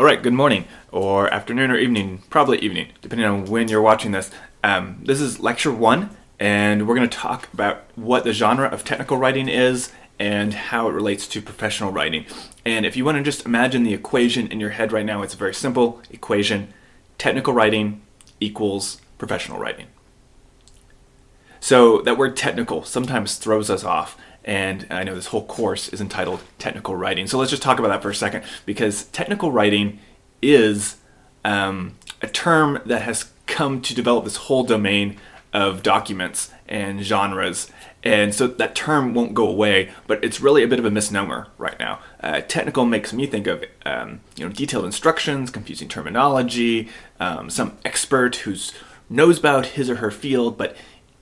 All right, good morning, or afternoon, or evening, probably evening, depending on when you're watching this. This is lecture one, and we're going to talk about what the genre of technical writing is and how it relates to professional writing. And if you want to just imagine the equation in your head right now, it's a very simple equation. Technical writing equals professional writing. So that word technical sometimes throws us off. And I know this whole course is entitled Technical Writing. So let's just talk about that for a second, because technical writing is a term that has come to develop this whole domain of documents and genres. And so that term won't go away, but it's really a bit of a misnomer right now. Technical makes me think of detailed instructions, confusing terminology, some expert who knows about his or her field, but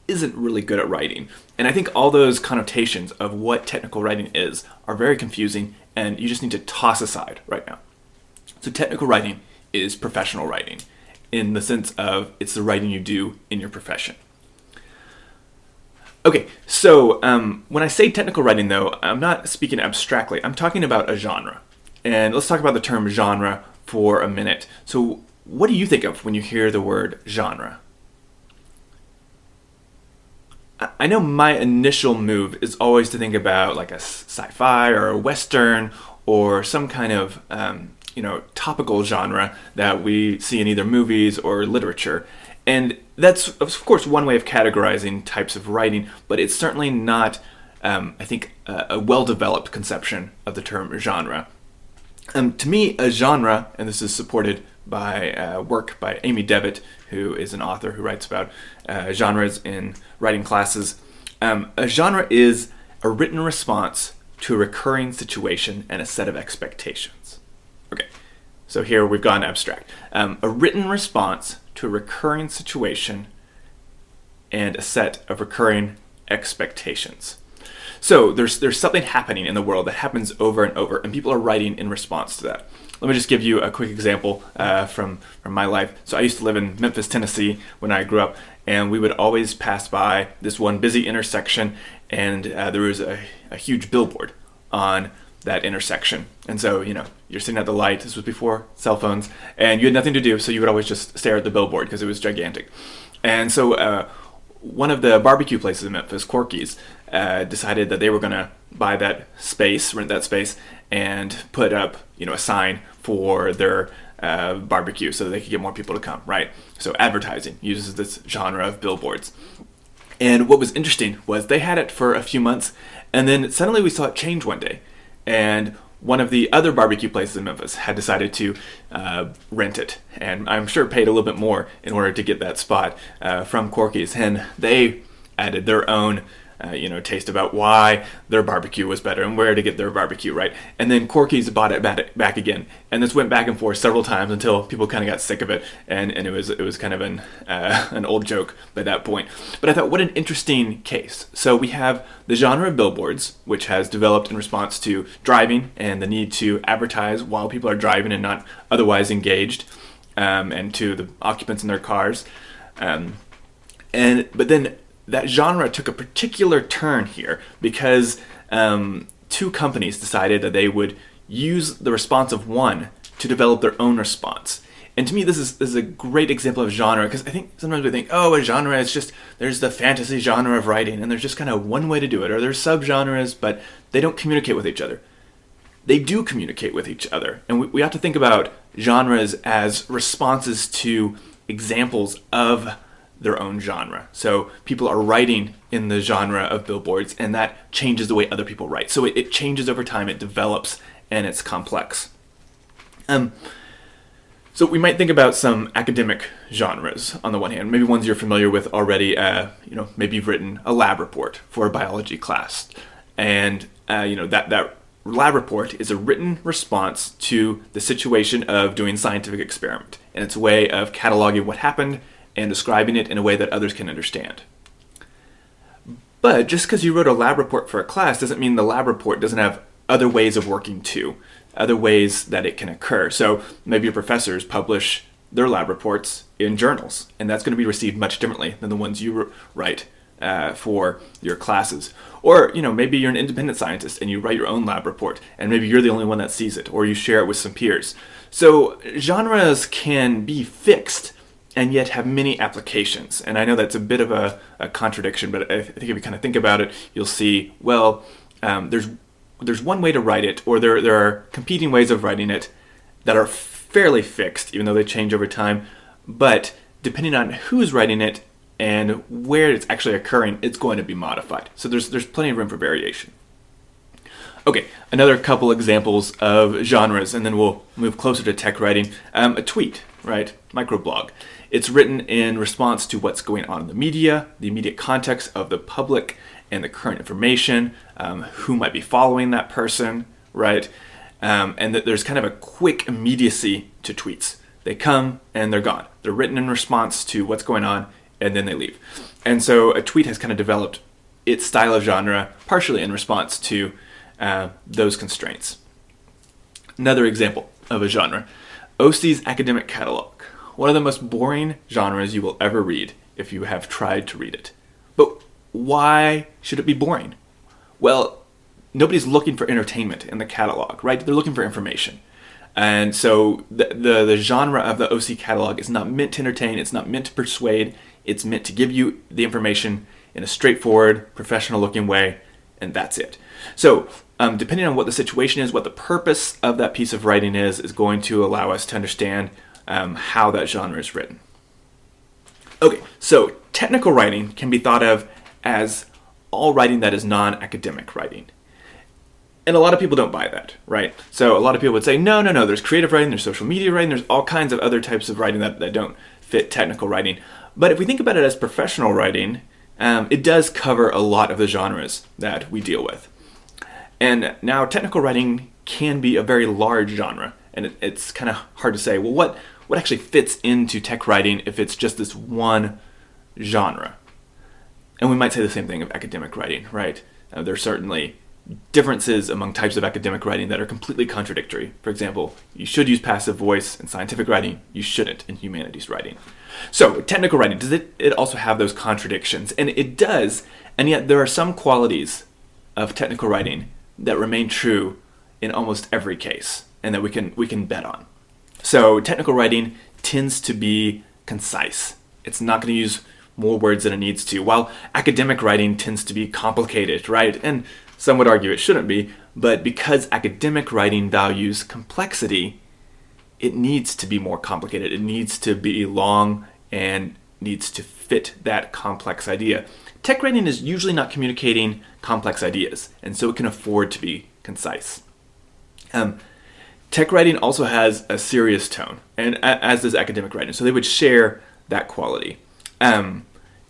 isn't really good at writing. And I think all those connotations of what technical writing is are very confusing, and you just need to toss aside right now. So technical writing is professional writing in the sense of it's the writing you do in your profession. Okay, so when I say technical writing, though, I'm not speaking abstractly. I'm talking about a genre. And let's talk about the term genre for a minute. So what do you think of when you hear the word genre? I know my initial move is always to think about like a sci-fi or a western or some kind of topical genre that we see in either movies or literature. And that's, of course, one way of categorizing types of writing, but it's certainly not, a well-developed conception of the term genre. To me, a genre, and this is supported by work by Amy Devitt, who is an author who writes about genres in writing classes. A genre is a written response to a recurring situation and a set of expectations. Okay, so here we've gone abstract. A written response to a recurring situation and a set of recurring expectations. So there's something happening in the world that happens over and over, and people are writing in response to that. Let me just give you a quick example from my life. So I used to live in Memphis, Tennessee when I grew up, and we would always pass by this one busy intersection, and there was a huge billboard on that intersection. And so, you're sitting at the light, this was before cell phones, and you had nothing to do, so you would always just stare at the billboard because it was gigantic. And so one of the barbecue places in Memphis, Corky's, decided that they were going to buy that space, rent that space, and put up, a sign for their barbecue so that they could get more people to come, right? So advertising uses this genre of billboards. And what was interesting was they had it for a few months, and then suddenly we saw it change one day. And one of the other barbecue places in Memphis had decided to rent it, and I'm sure paid a little bit more in order to get that spot from Corky's. And they added their own taste about why their barbecue was better and where to get their barbecue, right? And then Corky's bought it back again, and this went back and forth several times until people kind of got sick of it, and it was kind of an old joke by that point. But I thought, what an interesting case. So we have the genre of billboards, which has developed in response to driving and the need to advertise while people are driving and not otherwise engaged, and to the occupants in their cars, but then that genre took a particular turn here because two companies decided that they would use the response of one to develop their own response. And to me, this is a great example of genre, because I think sometimes we think, a genre is just, there's the fantasy genre of writing, and there's just kind of one way to do it, or there's subgenres, but they don't communicate with each other. They do communicate with each other, and we have to think about genres as responses to examples of their own genre. So people are writing in the genre of billboards, and that changes the way other people write. So it changes over time, it develops, and it's complex. So we might think about some academic genres on the one hand, maybe ones you're familiar with already. Maybe you've written a lab report for a biology class, and that lab report is a written response to the situation of doing scientific experiment, and it's a way of cataloging what happened and describing it in a way that others can understand. But just because you wrote a lab report for a class doesn't mean the lab report doesn't have other ways of working too, other ways that it can occur. So maybe your professors publish their lab reports in journals, and that's going to be received much differently than the ones you write for your classes. Or, maybe you're an independent scientist and you write your own lab report, and maybe you're the only one that sees it, or you share it with some peers. So genres can be fixed and yet have many applications. And I know that's a bit of a contradiction, but I think if you kind of think about it, you'll see, well, there's one way to write it, or there are competing ways of writing it that are fairly fixed, even though they change over time. But depending on who's writing it and where it's actually occurring, it's going to be modified. So there's plenty of room for variation. Okay, another couple examples of genres, and then we'll move closer to tech writing. A tweet, right? Microblog. It's written in response to what's going on in the media, the immediate context of the public, and the current information, who might be following that person, right? And that there's kind of a quick immediacy to tweets. They come and they're gone. They're written in response to what's going on, and then they leave. And so a tweet has kind of developed its style of genre partially in response to those constraints. Another example of a genre, OC's academic catalog. One of the most boring genres you will ever read if you have tried to read it. But why should it be boring? Well, nobody's looking for entertainment in the catalog, right? They're looking for information. And so the genre of the OC catalog is not meant to entertain, it's not meant to persuade, it's meant to give you the information in a straightforward, professional-looking way, and that's it. So, depending on what the situation is, what the purpose of that piece of writing is going to allow us to understand how that genre is written. Okay, so technical writing can be thought of as all writing that is non-academic writing. And a lot of people don't buy that, right? So a lot of people would say, no, there's creative writing, there's social media writing, there's all kinds of other types of writing that don't fit technical writing. But if we think about it as professional writing, it does cover a lot of the genres that we deal with. And now technical writing can be a very large genre, and it's kind of hard to say, well, what actually fits into tech writing if it's just this one genre? And we might say the same thing of academic writing, right? There's certainly differences among types of academic writing that are completely contradictory. For example, you should use passive voice in scientific writing, you shouldn't in humanities writing. So technical writing, does it also have those contradictions? And it does, and yet there are some qualities of technical writing that remain true in almost every case, and that we can bet on. So technical writing tends to be concise. It's not going to use more words than it needs to, while academic writing tends to be complicated, right? And some would argue it shouldn't be, but because academic writing values complexity, it needs to be more complicated. It needs to be long and needs to fit that complex idea. Tech writing is usually not communicating complex ideas, and so it can afford to be concise. Tech writing also has a serious tone, and as does academic writing, so they would share that quality.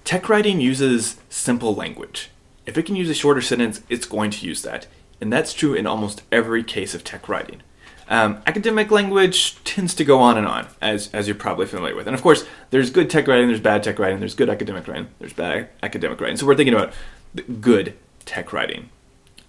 Tech writing uses simple language. If it can use a shorter sentence, it's going to use that, and that's true in almost every case of tech writing. Academic language tends to go on and on, as you're probably familiar with. And of course, there's good tech writing, there's bad tech writing, there's good academic writing, there's bad academic writing. So we're thinking about the good tech writing.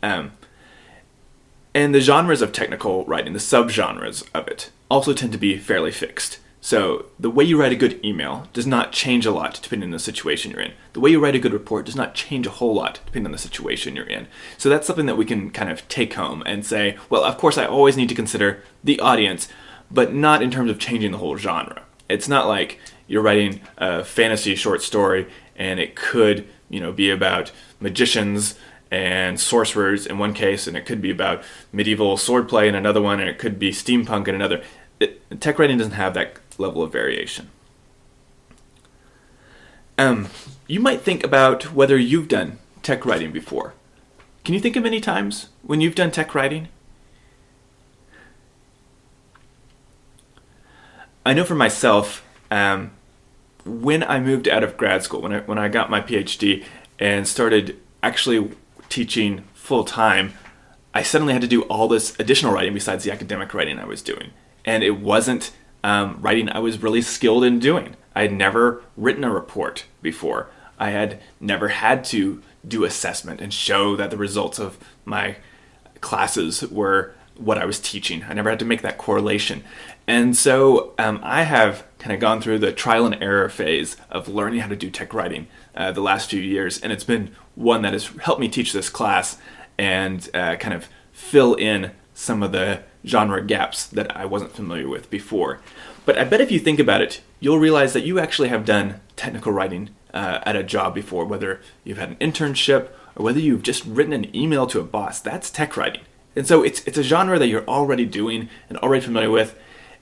And the genres of technical writing, the subgenres of it, also tend to be fairly fixed. So the way you write a good email does not change a lot depending on the situation you're in. The way you write a good report does not change a whole lot depending on the situation you're in. So that's something that we can kind of take home and say, well, of course I always need to consider the audience, but not in terms of changing the whole genre. It's not like you're writing a fantasy short story and it could, be about magicians and sorcerers in one case, and it could be about medieval swordplay in another one, and it could be steampunk in another. Tech writing doesn't have that level of variation. You might think about whether you've done tech writing before. Can you think of any times when you've done tech writing? I know for myself, when I moved out of grad school, when I got my PhD and started actually teaching full-time, I suddenly had to do all this additional writing besides the academic writing I was doing. And it wasn't writing I was really skilled in doing. I had never written a report before. I had never had to do assessment and show that the results of my classes were what I was teaching. I never had to make that correlation. And so I have kind of gone through the trial and error phase of learning how to do tech writing the last few years, and it's been one that has helped me teach this class and kind of fill in some of the genre gaps that I wasn't familiar with before. But I bet if you think about it, you'll realize that you actually have done technical writing at a job before, whether you've had an internship or whether you've just written an email to a boss. That's tech writing. And so it's a genre that you're already doing and already familiar with.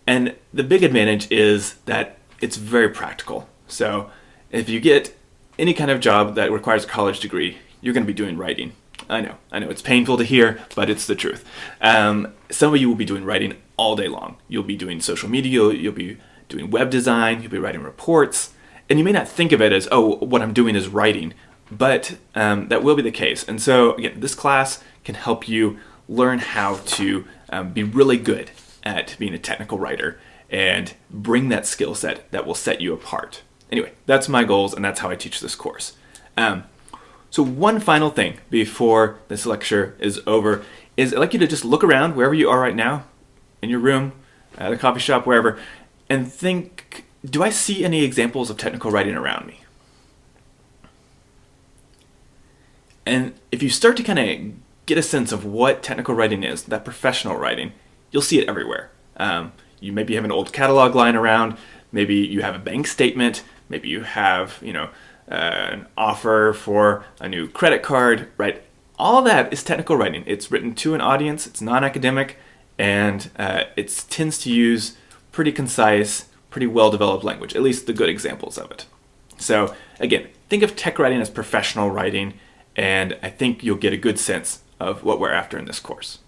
And the big advantage is that it's very practical. So if you get any kind of job that requires a college degree, you're going to be doing writing. I know it's painful to hear, but it's the truth. Some of you will be doing writing all day long. You'll be doing social media, you'll be doing web design, you'll be writing reports, and you may not think of it as, oh, what I'm doing is writing, but that will be the case. And so, again, this class can help you learn how to be really good at being a technical writer and bring that skill set that will set you apart. Anyway, that's my goals, and that's how I teach this course. So one final thing before this lecture is over is I'd like you to just look around wherever you are right now, in your room, at a coffee shop, wherever, and think, do I see any examples of technical writing around me? And if you start to kind of get a sense of what technical writing is, that professional writing, you'll see it everywhere. You maybe have an old catalog lying around, maybe you have a bank statement, maybe you have, an offer for a new credit card, right? All that is technical writing. It's written to an audience, it's non-academic, and it tends to use pretty concise, pretty well-developed language, at least the good examples of it. So again, think of tech writing as professional writing, and I think you'll get a good sense of what we're after in this course.